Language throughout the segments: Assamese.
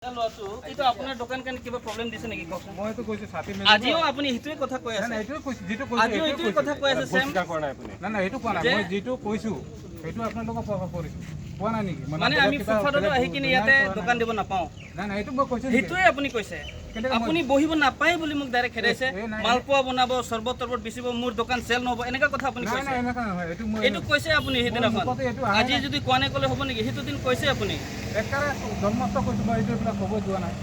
এইটো আপোনাৰ দোকান কাৰণে কিবা প্ৰবলেম দিছে নেকি কওকচোন মইতো কৈছো ছাতি মেলি আজিও আপুনি হিটোৱে কথা কৈ আছে না এইটো কৈছো যেটো কৈছো আজিও হিটোৱে কথা কৈ আছে সেম কৰা নাই আপুনি না এইটো কোৱা নাই মই যেটো কৈছো সেইটো আপোনালোকক প্ৰভাৱ পৰিছে কোৱা নাই নেকি মানে আমি ফুটফাটত আহি কিনে ইয়াতে দোকান দিব নাপাওঁ না এইটো মই কৈছো হিটোৱে আপুনি কৈছে আপুনি বহিব নাপায় বুলি মোক ডাইৰেক্ট খেদাইছে মালপোৱা বনাব চৰবত তৰবত বেচিব মোৰ দোকান চেল নহব এনেকা কথা আপুনি কৈছে এইটো কৈছে আপুনি সেইদিনাখন আজি যদি কোৱা নাই ক'লে হ'ব নেকি সেইটো দিন কৈছে আপুনি একাৰে জন্মস্ত কৈছো মই এইটো এইবিলাক ক'ব যোৱা নাই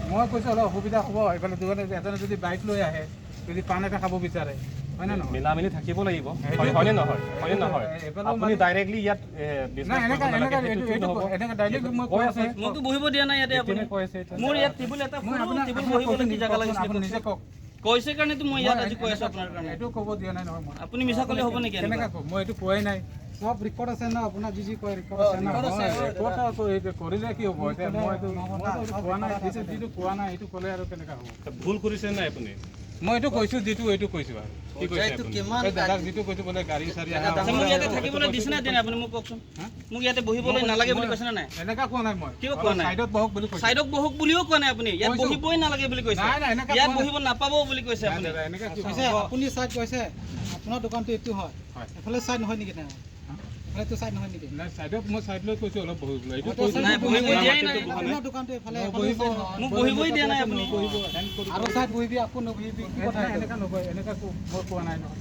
মই কৈছো অলপ অসুবিধা হ'ব এইফালে দোকানে এজনে যদি বাইক লৈ আহে যদি পান এটা খাব বিচাৰে হয় না নহয় মিলা মিলি থাকিব লাগিব হয়নে নহয় আপুনি ডাইৰেক্টলি ইয়াত এনেকা ডাইৰেক্ট মই কৈ আছে মোকতো বহিব দিয়া নাই ইয়াতে আপুনি কৈ আছে মোৰ ইয়াত টেবুল এটা টেবুল বহিবলৈ কি জাগা লাগিছে আপুনি নিজে কওক কৈছে কাৰণেতো মই ইয়াত আজি কৈ আছো আপোনাৰ কাৰণে এইটো ক'ব দিয়া নাই নহয় মই আপুনি মিছা ক'লে হ'ব নেকি কেনেকা কম মই এইটো কোৱাই নাই সব ৰেকৰ্ড আছে না আপোনাৰ যি কয় ৰেকৰ্ড আছে না ৰেকৰ্ড আছে এইটো কৰিলে কি হ'ব এতিয়া মই এইটো কোৱা নাই যিটো কোৱা নাই এইটো ক'লে আৰু কেনেকা হ'ব ভুল কৰিছে নাই আপুনি মই এইটো কৈছো যিটো এইটো কৈছো আৰু কি কৈছে আপুনি দাদাক যিটো কৈছো বোলে গাড়ী চাৰি মোক ইয়াতে থাকিবলৈ দিছে না দিনে আপুনি মোক কওকচোন মোক ইয়াতে বহিবলৈ নালাগে বুলি কৈছে না নাই এনেকা কোৱা নাই মই কিয় কোৱা নাই সাইডত বহক বুলি কৈছো সাইডক বহক বুলিও কোৱা নাই আপুনি ইয়াত বহিবই নালাগে বুলি কৈছে নাই নাই এনেকা ইয়াত বহিব নাপাব বুলি কৈছে আপুনি এনেকা কি কৈছে আপুনি সাইড কৈছে আপোনাৰ দোকানটো এইটো হয় এফালে সাইড নহয় নেকি না এফালে তো সাইড নহয় নেকি নাই সাইডত মই সাইড লৈ কৈছো অলপ বহিবলৈ এইটো নাই বহিব দিয়াই নাই আপোনাৰ দোকানটো এফালে মোক বহিবই দিয়া নাই আপুনি আৰু সাইড বহিবি আকৌ নবহিবি কি কথা এনেকা নকয় এনেকা মই কোৱা নাই নহয়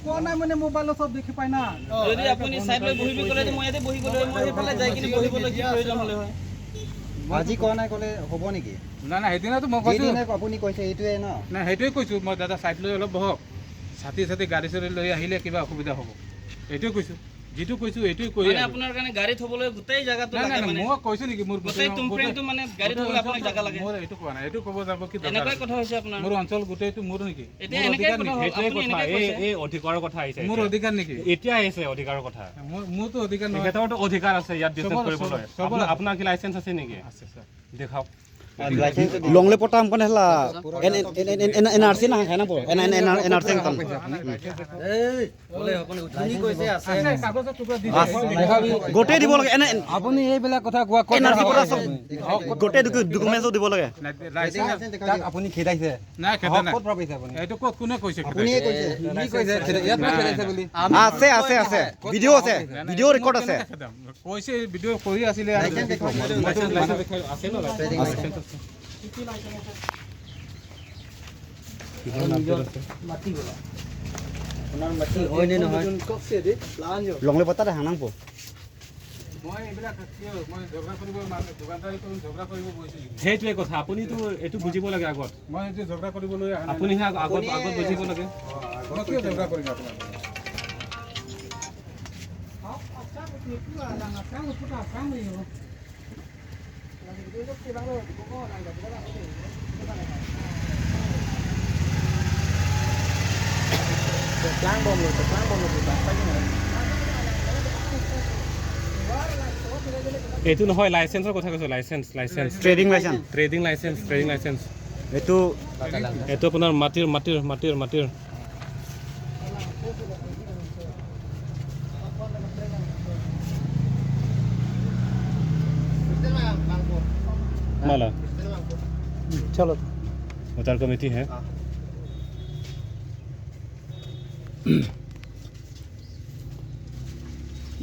কোৱা নাই মানে মোবাইলত সব দেখি পাই না যদি আপুনি সাইড লৈ বহিবি ক'লে মই ইয়াতে বহি গ'লো মই সেইফালে যাই কিনে বহিবলৈ কি প্ৰয়োজন হ'লে হয় আজি কোৱা নাই ক'লে হ'ব নেকি না না সেইদিনাতো মই কৈছো আপুনি কৈছে এইটোৱে ন না সেইটোৱে কৈছো মই দাদা চাইড লৈ অলপ বহক ছাতি গাড়ী চাড়ী লৈ আহিলে কিবা অসুবিধা হ'ব এইটোৱে কৈছো যিটো কৈছো এইটোৱে কৈ মানে আপোনাৰ কাৰণে গাড়ী থবলৈ গোটেই জায়গাটো লাগে মানে মই কৈছো নেকি মোৰ গোটেই টুমফ্ৰেমটো মানে গাড়ী থবলৈ আপোনাক জায়গা লাগে মোৰ এইটো কোৱা নাই এইটো ক'ব যাব কি এনেকুৱাই কথা হৈছে আপোনাৰ মোৰ অঞ্চল গোটেইটো মোৰ নেকি এতিয়া এনেকুৱাই কথা হ'ল সেইটোৱে আপুনি কথা এনেকুৱাই কৈছে এই অধিকাৰৰ কথা আহিছে মোৰ অধিকাৰ নেকি এতিয়া আহিছে অধিকাৰৰ কথা মোৰতো অধিকাৰ নহয় তেখেতৰতো অধিকাৰ আছে ইয়াত বিজনেছ কৰিবলৈ আপোনাৰ কি লাইচেন্স আছে নেকি আছে স্যার দেখাওক লংলে পটাম kan hela NRC na hai na po NRC kan কাগজৰ টুকুৰা দি গোটে দিব লাগে আপুনি এইবিলাক কথা কোৱা NRC পৰা সব গোটে ডকুমেন্টছ দিব লাগে তাক আপুনি খেদাইছে নাই খেদা নাই ক'ত পৰা পাইছে আপুনি এইটো ক'ত কোনে কৈছে আপুনিয়ে কৈছে কি কৈছে ইয়াত খেদাইছে বুলি আছে ভিডিঅ' আছে ভিডিঅ' ৰেকৰ্ড আছে কৈছে ভিডিঅ' কৰি আছিলে আছে ন লাইচেন্স লংলে পটাতে হানাং পো মই এইবিলাক মই ঝগড়া কৰিব দোকানদাৰী কৰি ঝগড়া কৰিব গৈছিলো সেইটোৱে কথা আপুনিতো এইটো বুজিব লাগে আগত মই এইটো ঝগড়া কৰিবলৈ আপুনি আগত বুজিব লাগে মই কিয় ঝগড়া কৰিম আপোনাক এইটো নহয় লাইচেন্সৰ কথা কৈছো লাইচেন্স ট্ৰেডিং লাইচেন্স এইটো এইটো আপোনাৰ মাটিৰ माला চলো उतार कमेटी है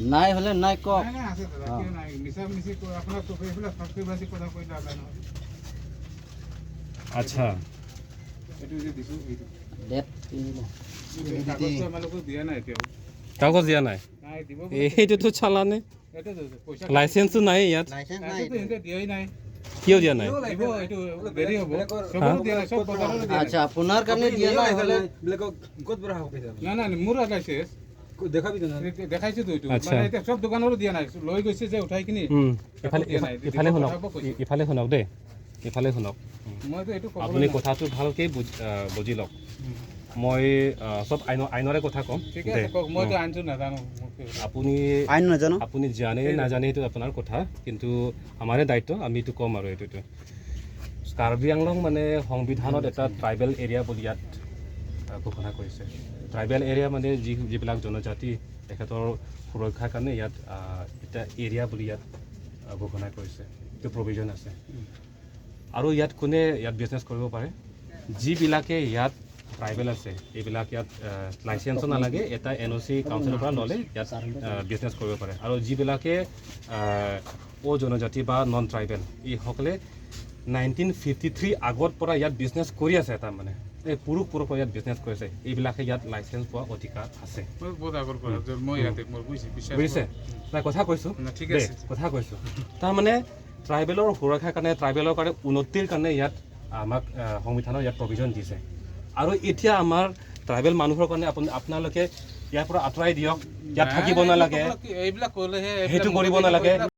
নাই হলে নাই ক নাই নাই আছে দাদা কিয় নাই মিছা মিছি আপোনাক তো এইবিলাক ফাঁকিবাজি কথা কৈ লাভ নাই নহয় अच्छा এইটো যে দিছো এইটো ডেট কাগজটো আমালোকক দিয়া নাই এতিয়াও কাগজ দিয়া নাই নাই দিব এইটোতো চালানে এইটো পইচা লাইচেন্সটো নাই ইয়াত লাইচেন্সটো সিহঁতে দিয়াই নাই কিয় দিয়া নাই দিব এইটো দেৰি হ'ব চবৰো দিয়া নাই চব বজাৰৰো দিয়া নাই আচ্ছা আপোনাৰ কাৰণে দিয়া নাই হলে নাই নাই মোৰ লাইচেন্স দেখাইছো তো এইটো আচ্ছা। মানে এতিয়া চব দোকানৰো দিয়া নাই লৈ গৈছে যে উঠাই কিনি ইফালে শুনক দেই ইফালে শুনক মইতো এইটো আপুনি কথাটো ভালকৈ বুজি লওক মই চব আইনৰে কথা ক'ম ঠিক আছে কওক মইতো আইনটো নাজানো আপুনি আইন নাজানো আপুনি জানে নাজানে সেইটো আপোনাৰ কথা কিন্তু আমাৰে দায়িত্ব আমি এইটো ক'ম আৰু এইটোতো কাৰ্বি আংলং মানে সংবিধানত এটা ট্ৰাইবেল এৰিয়া বুলি ইয়াত ঘোষণা কৰিছে ট্ৰাইবেল এৰিয়া মানে যিবিলাক জনজাতি তেখেতৰ সুৰক্ষাৰ কাৰণে ইয়াত এটা এৰিয়া বুলি ইয়াত ঘোষণা কৰিছে এইটো প্ৰভিজন আছে আৰু ইয়াত কোনে ইয়াত বিজনেছ কৰিব পাৰে যিবিলাকে ইয়াত ট্ৰাইবেল আছে এইবিলাক ইয়াত লাইচেঞ্চো নালাগে এটা NOC কাউন্সিলৰ পৰা ল'লে ইয়াত বিজনেছ কৰিব পাৰে আৰু যিবিলাকে জনজাতি বা নন ট্ৰাইবেল এইসকলে 1953 আগৰ পৰা ইয়াত বিজনেছ কৰি আছে তাৰমানে এই পুৰুষ ইয়াত বিজনেছ কৰিছে এইবিলাকে ইয়াত লাইচেঞ্চ পোৱা অধিকাৰ আছে বুজিছে নাই কথা কৈছোঁ কথা কৈছোঁ তাৰমানে ট্ৰাইবেলৰ সুৰক্ষাৰ কাৰণে ট্ৰাইবেলৰ কাৰণে উন্নতিৰ কাৰণে ইয়াত আমাক সংবিধানৰ ইয়াত প্ৰভিজন দিছে আৰু এতিয়া আমাৰ ট্ৰাইবেল মানুহৰ কাৰণে আপোনালোকে ইয়াৰ পৰা আঁতৰাই দিয়ক ইয়াত থাকিব নালাগে সেইটো কৰিব নালাগে